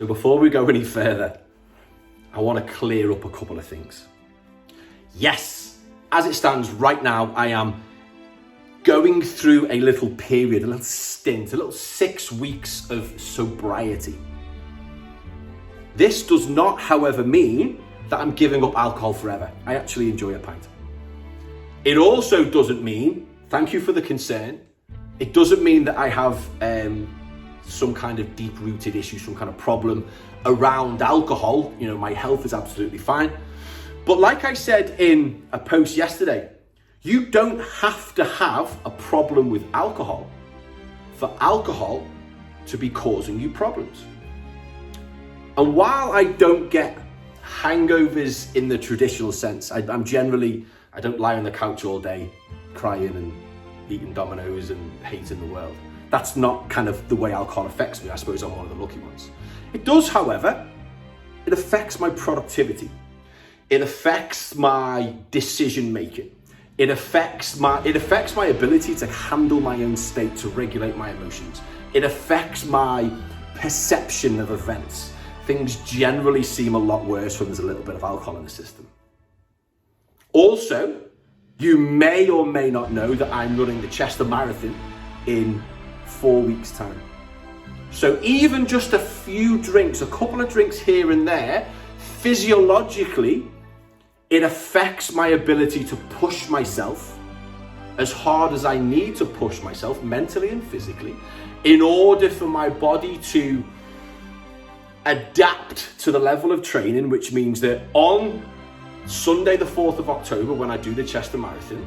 So before we go any further, I want to clear up a couple of things. Yes, as it stands right now, I am going through a little period, a little stint, a little 6 weeks of sobriety. This does not, however, mean that I'm giving up alcohol forever. I actually enjoy a pint. It also doesn't mean, thank you for the concern, it doesn't mean that I have some kind of deep-rooted issue, some kind of problem around alcohol. You know, my health is absolutely fine. But like I said in a post yesterday, you don't have to have a problem with alcohol for alcohol to be causing you problems. And while I don't get hangovers in the traditional sense, I don't lie on the couch all day crying and eating Dominoes and hating the world. That's not kind of the way alcohol affects me. I suppose I'm one of the lucky ones. It does, however, it affects my productivity. It affects my decision making. It affects my ability to handle my own state, to regulate my emotions. It affects my perception of events. Things generally seem a lot worse when there's a little bit of alcohol in the system. Also, you may or may not know that I'm running the Chester Marathon in 4 weeks' time. So even just a few drinks, a couple of drinks here and there, physiologically, it affects my ability to push myself as hard as I need to push myself mentally and physically in order for my body to adapt to the level of training, which means that on Sunday, the 4th of October, when I do the Chester Marathon,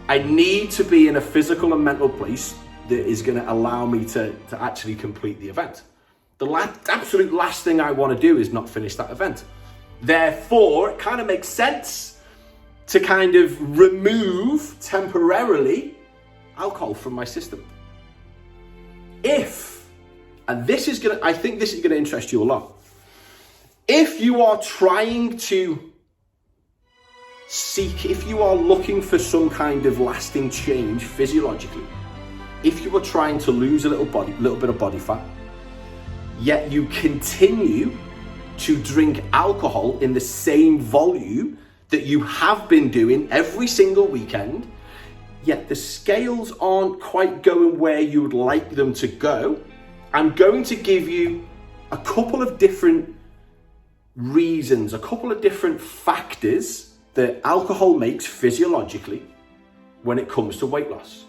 I need to be in a physical and mental place that is going to allow me to actually complete the event. The absolute last thing I want to do is not finish that event. Therefore, it kind of makes sense to kind of remove temporarily alcohol from my system. And I think this is going to interest you a lot. If you are trying to if you are looking for some kind of lasting change physiologically, if you are trying to lose a little bit of body fat, yet you continue to drink alcohol in the same volume that you have been doing every single weekend, yet the scales aren't quite going where you would like them to go, I'm going to give you a couple of different reasons, a couple of different factors that alcohol makes physiologically when it comes to weight loss.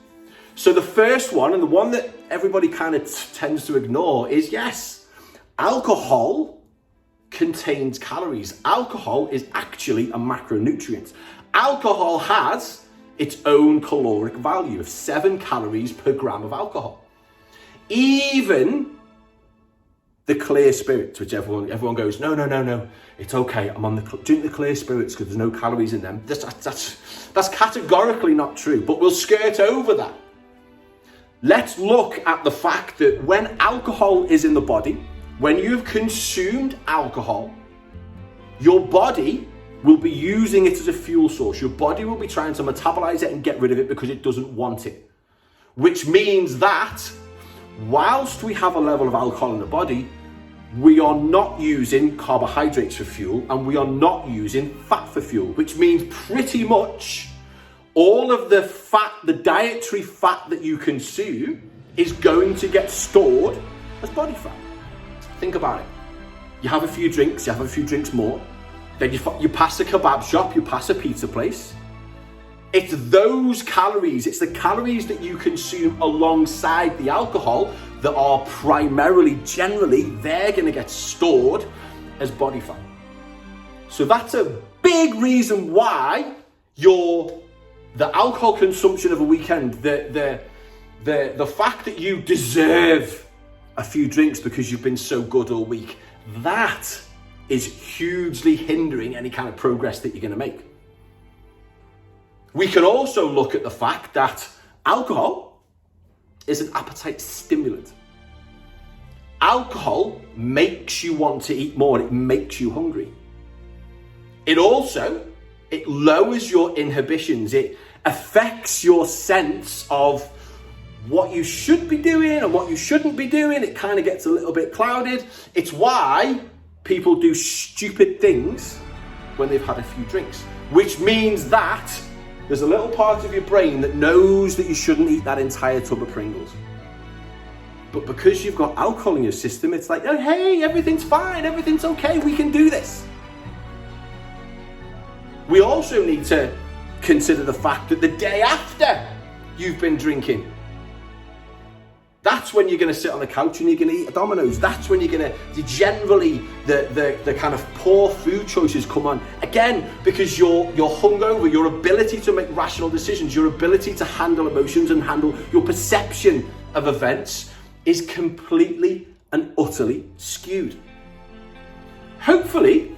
So the first one, and the one that everybody kind of tends to ignore, is yes, alcohol contains calories. Alcohol is actually a macronutrient. Alcohol has its own caloric value of 7 calories per gram of alcohol. Even the clear spirits, which everyone goes, no, it's okay, drink the clear spirits because there's no calories in them. That's categorically not true, but we'll skirt over that. Let's look at the fact that when alcohol is in the body, when you've consumed alcohol, your body will be using it as a fuel source. Your body will be trying to metabolize it and get rid of it because it doesn't want it. Which means that whilst we have a level of alcohol in the body, we are not using carbohydrates for fuel and we are not using fat for fuel, which means pretty much all of the fat, the dietary fat that you consume is going to get stored as body fat. Think about it. You have a few drinks more, then you pass a kebab shop, you pass a pizza place. It's those calories, it's the calories that you consume alongside the alcohol that are primarily, generally, they're going to get stored as body fat. So that's a big reason why the alcohol consumption of a weekend, the fact that you deserve a few drinks because you've been so good all week, that is hugely hindering any kind of progress that you're going to make. We can also look at the fact that alcohol is an appetite stimulant. Alcohol makes you want to eat more, it makes you hungry. It lowers your inhibitions, it affects your sense of what you should be doing and what you shouldn't be doing, it kind of gets a little bit clouded. It's why people do stupid things when they've had a few drinks, which means that there's a little part of your brain that knows that you shouldn't eat that entire tub of Pringles. But because you've got alcohol in your system, it's like, oh, hey, everything's fine, everything's okay, we can do this. We also need to consider the fact that the day after you've been drinking, that's when you're going to sit on the couch and you're going to eat a Domino's. That's when you're going to, generally, the kind of poor food choices come on. Again, because you're hungover, your ability to make rational decisions, your ability to handle emotions and handle your perception of events is completely and utterly skewed. Hopefully,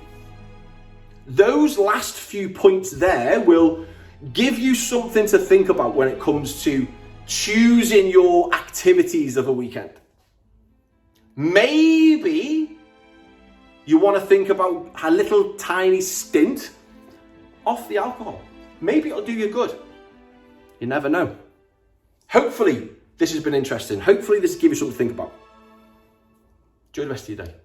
those last few points there will give you something to think about when it comes to choosing your activities of a weekend. Maybe you want to think about a little tiny stint off the alcohol. Maybe it'll do you good. You never know. Hopefully this has been interesting. Hopefully this will give you something to think about. Enjoy the rest of your day.